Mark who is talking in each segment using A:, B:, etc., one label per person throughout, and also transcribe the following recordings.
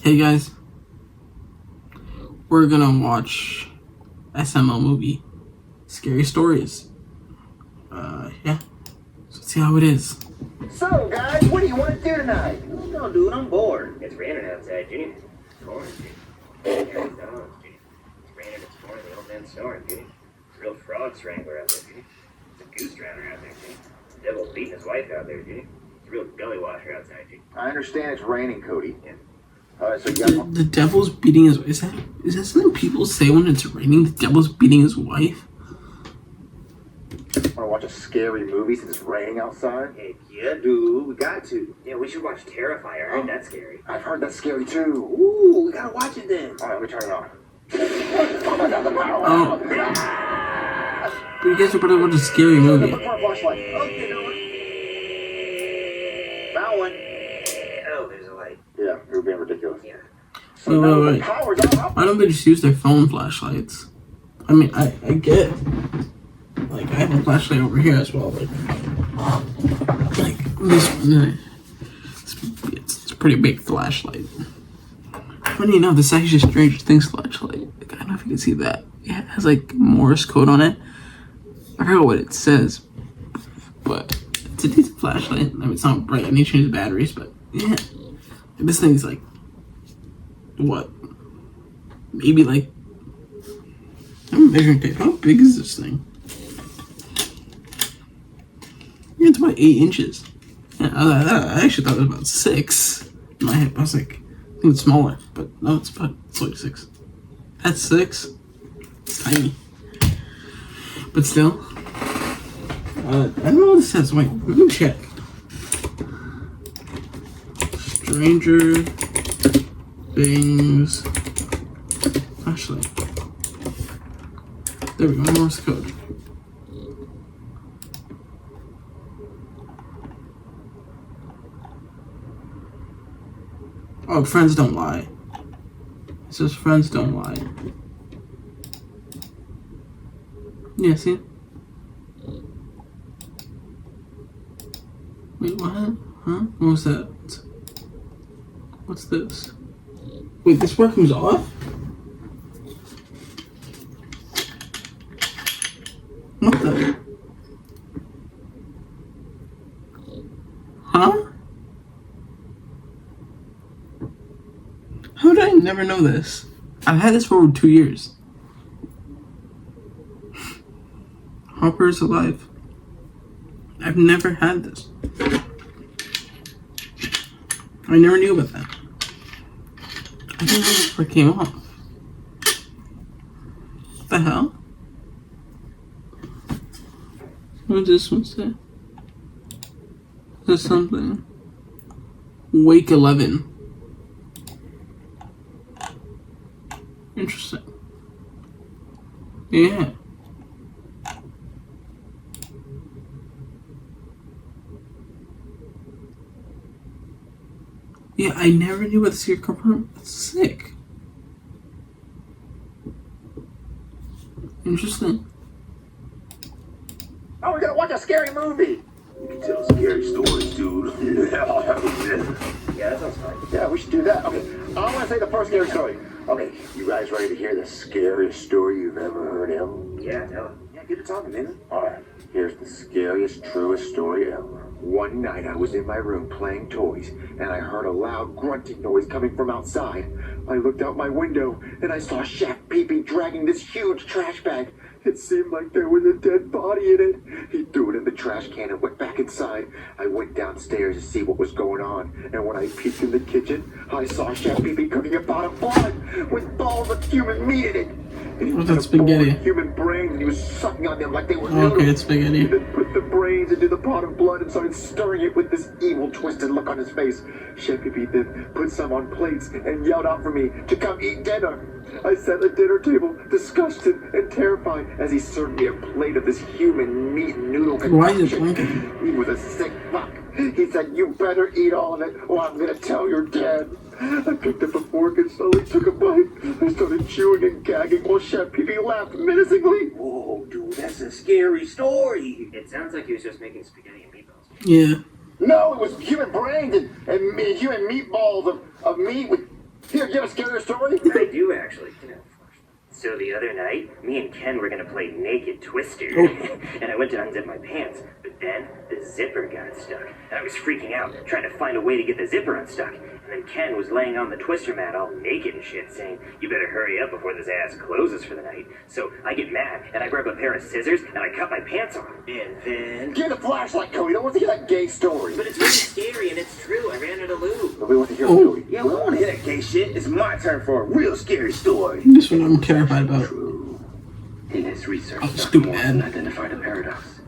A: Hey guys, we're gonna watch SML movie, Scary Stories. Yeah, so let's see how it is.
B: So, guys, what do you want to do tonight?
C: No, dude, I'm bored. It's raining outside, Junior. It's pouring, Junior. It's raining, it's pouring, the old man's snoring, Junior. It's a real frog strangler out there, Junior. It's a goose drowner out there, Junior. The devil's beating his wife out there, Junior. It's a real belly washer outside, Junior.
B: I understand it's raining, Cody.
C: Yeah.
B: All right, so you got
A: The devil's beating his. Is that something people say when it's raining? The devil's beating his wife.
B: want to watch a scary movie since it's raining outside?
C: Heck yeah, dude, we got to. Yeah, we should watch Terrifier. I heard that's scary.
B: I've heard that's scary too.
C: Ooh, we gotta watch it then.
B: All right, let me turn it on.
A: Oh, but you guys are about to watch a scary movie.
B: Look for a flashlight.
C: Okay, you know what? Found one. Oh, there's a light.
B: Yeah, you're being ridiculous.
C: Yeah.
B: So now the
A: Wait.
B: power's out.
A: Why don't they just use their phone flashlights? I mean, I get. Like, I have a flashlight over here as well. Like this one. It's a pretty big flashlight. Funny enough, this is actually Stranger Things flashlight. Like, I don't know if you can see that. Yeah, it has like Morse code on it. I forgot what it says, but it's a decent flashlight. I mean, it's not bright. I need to change the batteries, but yeah, this thing's like what? Maybe like I'm measuring tape. How big is this thing? Yeah, it's about 8 inches. Yeah, I actually thought it was about 6. In my head, I was like, I think it's smaller, but no, it's like 6. That's 6. It's tiny, but still. I don't know what this says. Wait, let me check. Stranger Things flashlight. There we go. Morse code. Oh, friends don't lie. It says friends don't lie. Yeah, see? Wait, what? Huh? What was that? What's this? Wait, this part comes off? What the? Huh? How did I never know this? I've had this for over 2 years. Hopper's alive. I've never had this. I never knew about that. I didn't know this part came off. What the hell? What's this one say? There's something. Wake 11. Interesting. Yeah. Yeah, I never knew what the secret compartment. That's sick. Interesting.
B: Oh, we're gonna watch a scary movie.
D: You can tell scary stories, dude.
C: Yeah, that sounds fine.
B: Yeah, we should do that. Okay, I want to say the first scary story. Okay, you guys ready to hear the scariest story you've ever heard, El?
C: Yeah, tell him.
B: Yeah, get it talking, man. All right, here's the scariest, truest story ever. One night I was in my room playing toys, and I heard a loud grunting noise coming from outside. I looked out my window, and I saw Chef Pee-Pee dragging this huge trash bag. It seemed like there was a dead body in it. He threw it in the trash can and went back inside. I went downstairs to see what was going on, and when I peeked in the kitchen, I saw Chef Pee-Pee cooking a pot of blood with balls of human meat in it. And he
A: What's
B: took
A: that, spaghetti?
B: a bowl of human brains and he was sucking on them like they were
A: Okay,
B: noodles.
A: it's spaghetti.
B: He then put the brains into the pot of blood and started stirring it with this evil, twisted look on his face. Chef Pee-Pee then put some on plates and yelled out for me to come eat dinner. I sat at the dinner table, disgusted and terrified, as he served me a plate of this human meat noodle
A: Why is it
B: concoction.
A: blinking?
B: He was a sick fuck. He said, "You better eat all of it, or I'm gonna tell your dad." I picked up a fork and slowly took a bite. I started chewing and gagging while Chef Pee-Pee laughed menacingly.
C: Whoa, dude, that's a scary story. It sounds like he was just making spaghetti and meatballs.
A: Yeah.
B: No, it was human brains and human meatballs of meat with Here, you have a scary story?
C: I do actually. So the other night, me and Ken were gonna play Naked Twister, and I went to unzip my pants, but then the zipper got stuck. And I was freaking out, trying to find a way to get the zipper unstuck. And then Ken was laying on the twister mat all naked and shit, saying, "You better hurry up before this ass closes for the night." So I get mad, and I grab a pair of scissors, and I cut my pants off. And then...
B: Get a flashlight, Cody. I don't want to hear that gay story.
C: But it's really scary, and it's true. I ran out of lube.
B: But we want to hear the story.
D: Yeah, we don't want to hear that gay shit. It's my turn for a real scary story.
A: This one I'm terrified about.
D: True. In his research,
A: Oh,
D: Dr.
A: stupid
D: Morrison
A: ad.
D: identified a paradox.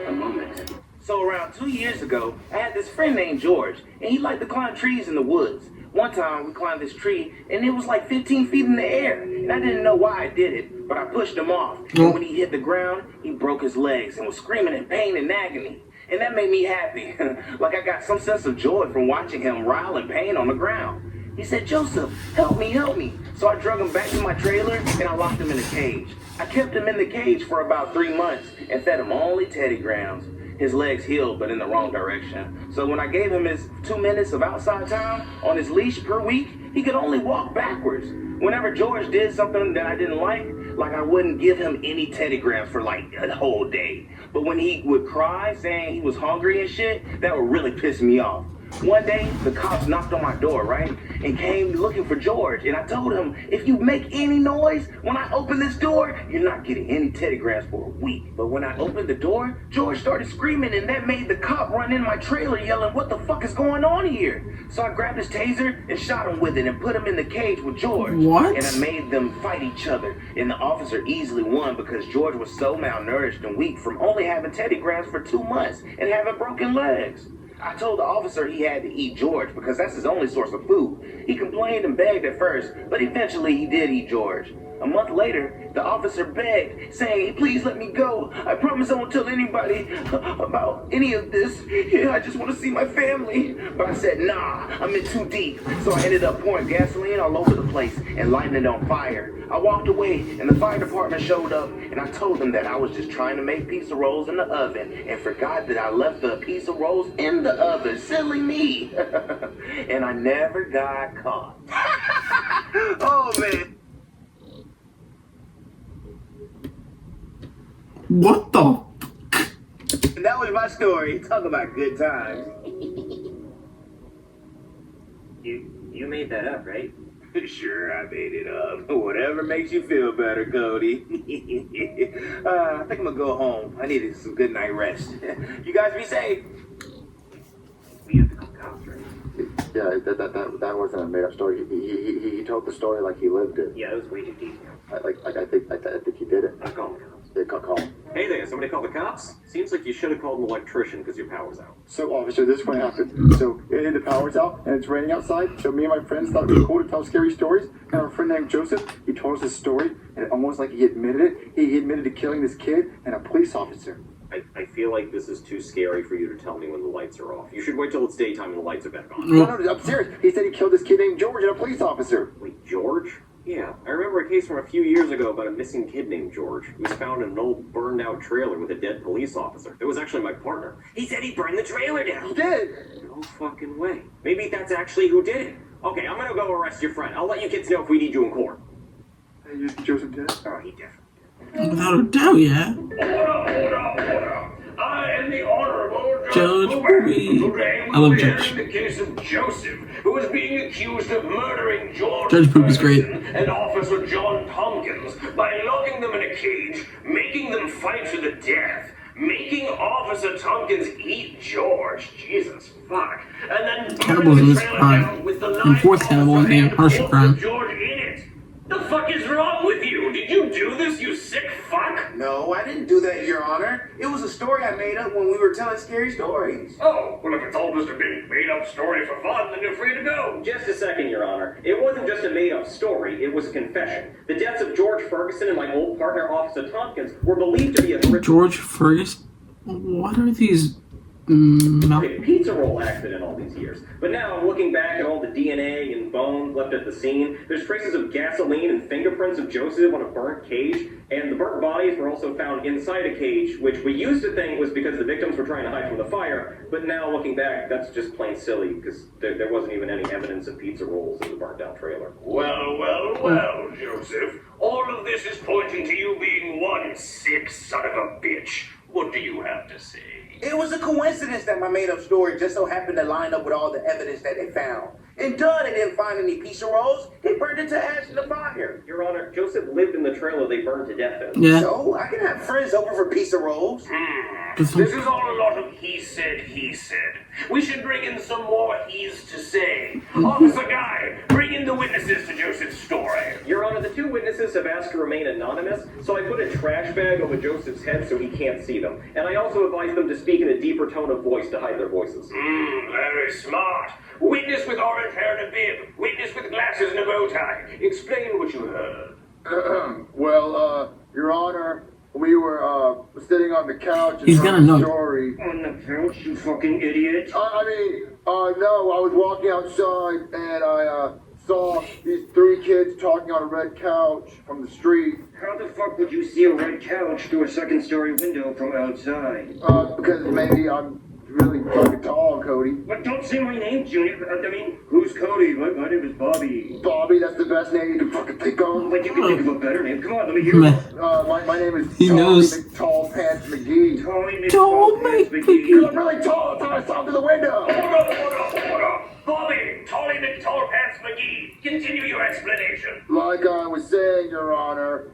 D: A moment.
E: So around 2 years ago, I had this friend named George, and he liked to climb trees in the woods. One time, we climbed this tree, and it was like 15 feet in the air. And I didn't know why I did it, but I pushed him off. And when he hit the ground, he broke his legs and was screaming in pain and agony. And that made me happy. Like I got some sense of joy from watching him writhe in pain on the ground. He said, "Joseph, help me, help me." So I drug him back to my trailer, and I locked him in a cage. I kept him in the cage for about 3 months and fed him only Teddy Grahams. His legs healed, but in the wrong direction. So when I gave him his 2 minutes of outside time on his leash per week, he could only walk backwards. Whenever George did something that I didn't like I wouldn't give him any Teddy Grahams for like a whole day. But when he would cry saying he was hungry and shit, that would really piss me off. One day, the cops knocked on my door, right? And came looking for George. And I told him, if you make any noise when I open this door, you're not getting any Teddy Grahams for a week. But when I opened the door, George started screaming, and that made the cop run in my trailer yelling, "What the fuck is going on here?" So I grabbed his taser and shot him with it and put him in the cage with George.
A: What?
E: And I made them fight each other. And the officer easily won because George was so malnourished and weak from only having Teddy Grahams for 2 months and having broken legs. I told the officer he had to eat George because that's his only source of food. He complained and begged at first, but eventually he did eat George. A month later, the officer begged, saying, "Please let me go. I promise I won't tell anybody about any of this. Yeah, I just want to see my family." But I said, "Nah, I'm in too deep." So I ended up pouring gasoline all over the place and lighting it on fire. I walked away, and the fire department showed up, and I told them that I was just trying to make pizza rolls in the oven and forgot that I left the pizza rolls in the oven. Silly me. And I never got caught. Oh, man.
A: What the?
E: And that was my story. Talk about good times.
C: You made that up, right?
E: Sure, I made it up. Whatever makes you feel better, Cody. I think I'm gonna go home. I needed some good night rest. You guys be safe.
C: We have to call cops, right?
B: Yeah, that wasn't a made-up story. He told the story like he lived it.
C: Yeah, it was way too detailed.
B: I think he did it.
C: I'm calling the cops.
B: Yeah, call him.
F: Hey there, somebody call the cops? Seems like you should have called an electrician because your power's out.
B: So, officer, this is what happened. So, the power's out, and it's raining outside. So, me and my friends thought it was cool to tell scary stories. And our friend named Joseph, he told us his story, and almost like he admitted it. He admitted to killing this kid and a police officer.
F: I feel like this is too scary for you to tell me when the lights are off. You should wait till it's daytime and the lights are back on.
B: No, I'm serious. He said he killed this kid named George and a police officer.
F: Wait, George? Yeah, I remember a case from a few years ago about a missing kid named George. He was found in an old burned-out trailer with a dead police officer. It was actually my partner.
C: He said he burned the trailer down.
B: He did.
F: No fucking way. Maybe that's actually who did it. Okay, I'm gonna go arrest your friend. I'll let you kids know if we need you in court.
B: Hey, you think Joseph did it?
C: Oh, he definitely
A: Without a doubt, yeah.
D: Order. I am the Honorable
A: Judge Booby.
D: Today
A: I love
D: we'll be
A: Judge.
D: hearing the case of Joseph, who is being accused of murdering George
A: Judge Booby's great.
D: Ferguson and Officer John Tompkins by locking them in a cage, making them fight to the death, making Officer Tompkins eat George. Jesus fuck. And then
A: Cannibalism is a
D: trailer
A: crime.
D: down with the
A: And
D: knife
A: fourth
D: off
A: cannibalism
D: the
A: is a harsher
D: hand
A: crime.
D: with George in it. The fuck is wrong with you? Did you do this, you sick fuck?
E: No, I didn't do that, Your Honor. It was a story I made up when we were telling scary stories.
D: Oh, well, if it's all just a big made-up story for fun, then you're free to go.
F: Just a second, Your Honor. It wasn't just a made-up story, it was a confession. The deaths of George Ferguson and my old partner, Officer Tompkins, were believed to be a...
A: George Ferguson? What are these No.
F: Okay, pizza roll accident all these years. But now, looking back at all the DNA and bones left at the scene, there's traces of gasoline and fingerprints of Joseph on a burnt cage, and the burnt bodies were also found inside a cage, which we used to think was because the victims were trying to hide from the fire, but now looking back, that's just plain silly, because there wasn't even any evidence of pizza rolls in the burnt down trailer.
D: Well, Joseph. All of this is pointing to you being one sick son of a bitch. What do you have to say?
E: It was a coincidence that my made-up story just so happened to line up with all the evidence that they found. And duh, they didn't find any pizza rolls. They burned it to ash in the fire.
F: Your Honor, Joseph lived in the trailer they burned to death in.
A: Yeah.
E: So I can have friends over for pizza rolls.
D: This is all a lot of he said, he said. We should bring in some more he's to say. Officer Guy, bring in the witnesses to Joseph's story.
F: Your Honor, the two witnesses have asked to remain anonymous, so I put a trash bag over Joseph's head so he can't see them. And I also advised them to speak in a deeper tone of voice to hide their voices.
D: Very smart. Witness with orange hair and a bib. Witness with glasses and a bow tie. Explain what you heard.
B: Well, Your Honor, we were sitting on the couch and
A: He's gonna
B: heard
A: know.
B: a story.
D: On the couch, you fucking idiot.
B: No, I was walking outside and I saw these three kids talking on a red couch from the street.
D: How the fuck would you see a red couch through a second-story window from outside?
B: Because maybe I'm really fucking tall, Cody.
D: But don't say my name, Junior. I mean, who's Cody? My name is Bobby.
B: Bobby, that's the best name you can fucking think of.
D: But you can think of a better name. Come on, let me hear it.
B: My name is
A: He knows.
B: Tall Pants McGee.
A: Tall McGee.
B: I'm really tall, so I saw through the window.
D: Hold on. Bobby, Tolly McTall Pants McGee. Continue your explanation.
B: Like I was saying, Your Honor,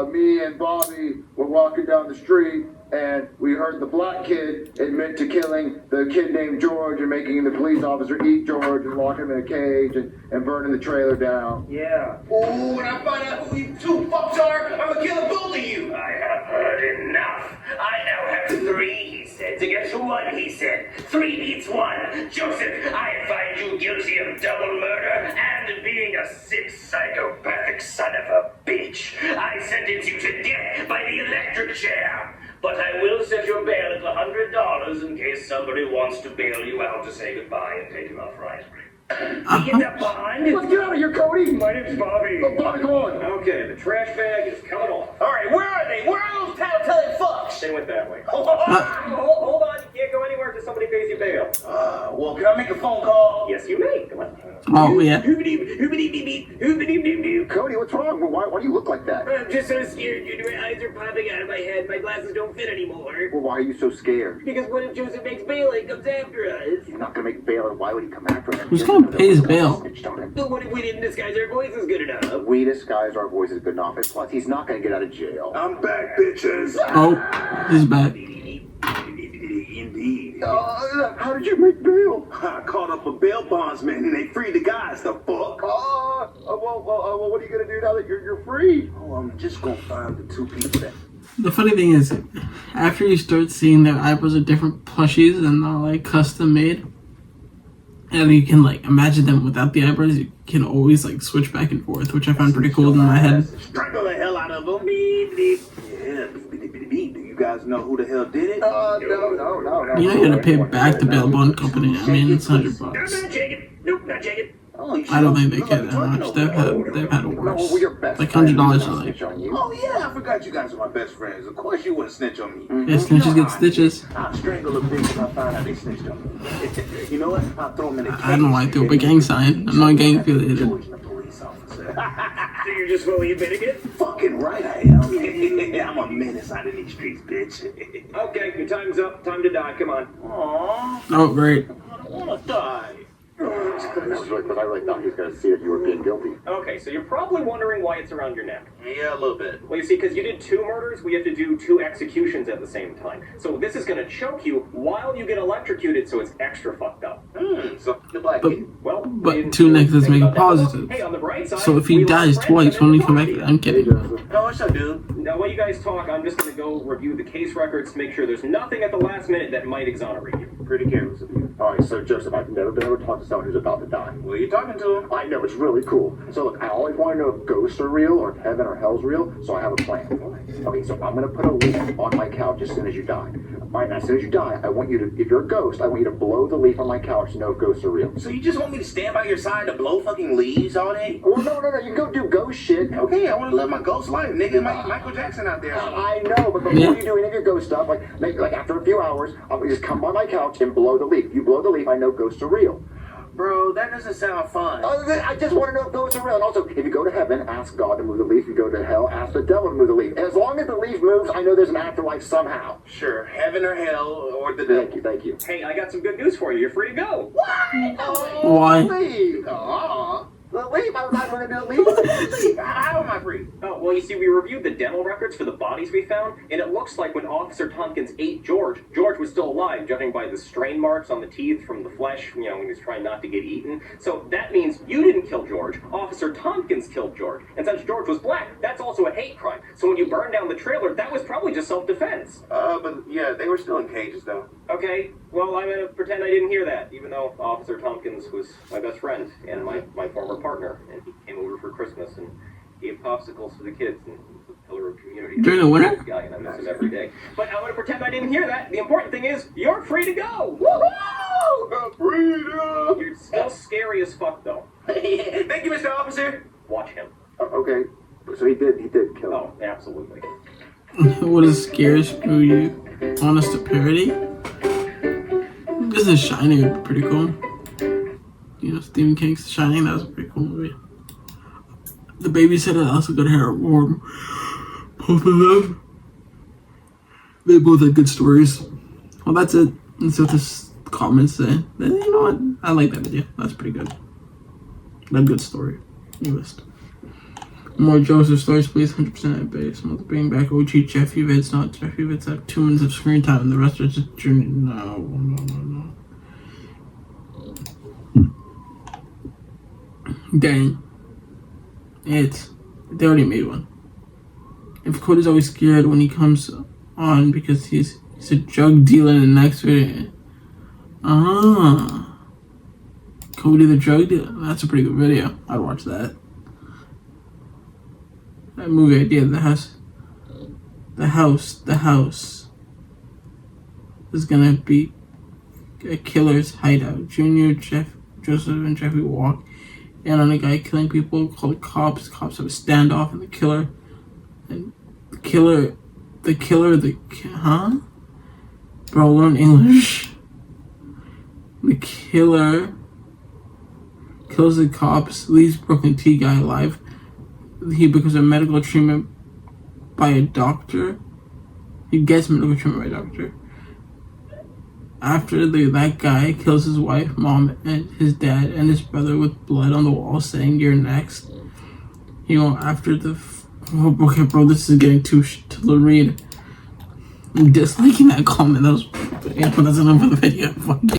B: me and Bobby were walking down the street and we heard the black kid admit to killing the kid named George and making the police officer eat George and lock him in a cage and burning the trailer down.
D: Yeah.
E: Oh, when I find out who you two fucks are, I'm gonna kill both of you.
D: I have heard enough. I now have 3 he said against 1 he said. 3 beats 1. Joseph, I find you guilty of double murder and being a sick psychopathic son of a bitch. I sentence you to death by the electric chair. But I will set your bail at $100 in case somebody wants to bail you out to say goodbye and take you out for ice cream. Get that bond?
B: Let's get out of here, Cody!
D: My name's Bobby.
B: Oh, Bobby, come on!
F: Okay, the trash bag is coming off.
E: All right, where are they? Where are those tattletale fucks?
F: They went that way.
E: Oh,
F: Hold on, you can't go anywhere until somebody pays you bail.
E: well, can I make a phone call?
F: Yes, you may. Come on.
A: Oh, yeah.
B: Cody, what's wrong? Why do you look like that?
C: I'm just so scared, Junior. My eyes are popping out of my head. My glasses don't fit anymore.
B: Well, why are you so scared?
C: Because what if Joseph makes bail and comes after us?
B: You're not gonna make bail, why would he come after him?
A: Who's gonna pay his bail?
B: Snitched on him.
C: But what if we didn't disguise our voices good enough?
B: We disguise our voices good enough, and plus he's not gonna get out of jail.
D: I'm back, bitches.
A: Oh, he's back.
D: Indeed.
B: How did you make bail?
D: I caught up a bail bondsman and they freed the guys, the fuck.
B: Well, what are you gonna do now that you're free?
D: Oh, I'm just gonna find the 2 people that...
A: The funny thing is, after you start seeing their eyebrows are different plushies and they're like custom made, and you can like imagine them without the eyebrows, you can always like switch back and forth, which I found pretty cool in my head.
D: Strangle the hell out of them. Beep, beep. Yeah, beep, beep, beep. Do you guys know who the hell did it?
B: No.
A: You know you gotta pay back the bail bond company. I mean, it's $100.
C: I'm not shaking. Nope, not shaking.
D: Oh,
A: I don't think they care that much. They've had it worse. Like $100 a like.
D: Oh, yeah, I forgot you guys are my best friends. Of course you wouldn't snitch on me.
A: Yeah, snitches get stitches.
D: I'll strangle a bitch if I find out they snitched on me. You know what? I'll throw them in a cage.
A: I don't know why I threw up a gang sign. I'm not gang affiliated.
D: George, the police officer.
C: So you're just fully admitting it?
D: Fucking right I am. I'm a menace out in these streets, bitch.
F: Okay, your time's up. Time to die. Come on.
D: Aww,
A: Oh, great.
D: I don't wanna die.
B: Because I really thought he was gonna see that you were being guilty.
F: Okay, so you're probably wondering why it's around your neck.
D: Yeah, a little bit.
F: Well, you see, because you did 2 murders, we have to do 2 executions at the same time. So this is going to choke you while you get electrocuted, so it's extra fucked up.
D: So the black
A: But
D: kid.
F: Well,
A: but 2 negatives make a positive.
F: Hey, on the bright side,
A: So if he
F: we
A: dies
F: lost
A: twice,
F: friends
A: when he
F: and
A: come back,
F: everybody.
A: I'm kidding.
D: Oh, what's up, dude?
F: Now, while you guys talk, I'm just going to go review the case records to make sure there's nothing at the last minute that might exonerate you.
D: Pretty careless of you.
B: Alright, so Joseph, I've never been able to talk to someone who's about to die.
D: Who are you talking to?
B: I know, it's really cool. So look, I always want to know if ghosts are real or if heaven or hell's real, so I have a plan. Okay, so I'm gonna put a link on my couch as soon as you die. Alright, as soon as you die, I want you to, if you're a ghost, I want you to blow the leaf on my couch to know if ghosts are real.
E: So you just want me to stand by your side to blow fucking leaves all day?
B: Well, no, you can go do ghost shit.
E: Okay, I want to live my ghost life, nigga. Michael Jackson out there.
B: I know, but before you do any of your ghost stuff, like after a few hours, I'll just come by my couch and blow the leaf. If you blow the leaf, I know ghosts are real.
E: Bro, that doesn't sound fun.
B: I just want to know if ghosts are real. And also, if you go to heaven, ask God to move the leaf. If you go to hell, ask the devil to move the leaf. As long as the leaf moves, I know there's an afterlife somehow.
E: Sure, heaven or hell or the devil.
B: Thank you.
F: Hey, I got some good news for you. You're free to go.
E: What?
A: Why?
B: Leaf. Aw. The leaf. I'm not going to do the leaf.
E: How am I free?
F: Oh, well, you see, we reviewed the dental records for the bodies we found, and it looks like when Officer Tompkins ate George was still alive, judging by the strain marks on the teeth from the flesh, when he was trying not to get eaten. So that means you didn't kill George. Officer Tompkins killed George. And since George was black, that's also a hate crime. So when you burned down the trailer, that was probably just self-defense.
E: But yeah, they were still in cages, though.
F: Okay, well, I'm gonna pretend I didn't hear that, even though Officer Tompkins was my best friend and my former partner, and he came over for Christmas and gave popsicles to the kids and was a pillar of community.
A: During the winter?
F: Guy, and I miss him every day. But I'm gonna pretend I didn't hear that. The important thing is, you're free to go!
E: Woohoo! Freedom!
F: You're still scary as fuck, though.
E: Thank you, Mr. Officer.
F: Watch him.
B: Okay. So he did kill him.
F: Oh, absolutely.
A: What is scariest movie? Honest to parody? This is Shining would be pretty cool. You know, Stephen King's Shining, that was a pretty cool movie. The Babysitter also got hair warm. Both of them. They both had good stories. Well, that's it. That's what this comments say. You know what? I like that video. That's pretty good. That good story. You list. More Joseph stories, please. 100% at base. I'm going to bring back OG Jeffy Vids. Not Jeffy Vids have 2 minutes of screen time, and the rest are just journey. No. Dang. They already made one. If Cody's always scared when he comes on because he's a drug dealer in the next video. Cody the drug dealer. That's a pretty good video. I'd watch that. That movie idea, the house is gonna be a killer's hideout. Junior, Joseph, and Jeffrey walk in on a guy killing people, call the cops. Cops have a standoff, and the killer, Bro, learn English. The killer kills the cops, leaves Brooklyn T guy alive. He becomes a medical treatment by a doctor. He gets medical treatment by a doctor. After that guy kills his wife, mom, and his dad, and his brother with blood on the wall saying, "You're next." After the... okay, bro, this is getting to read. I'm disliking that comment. That's enough for the video.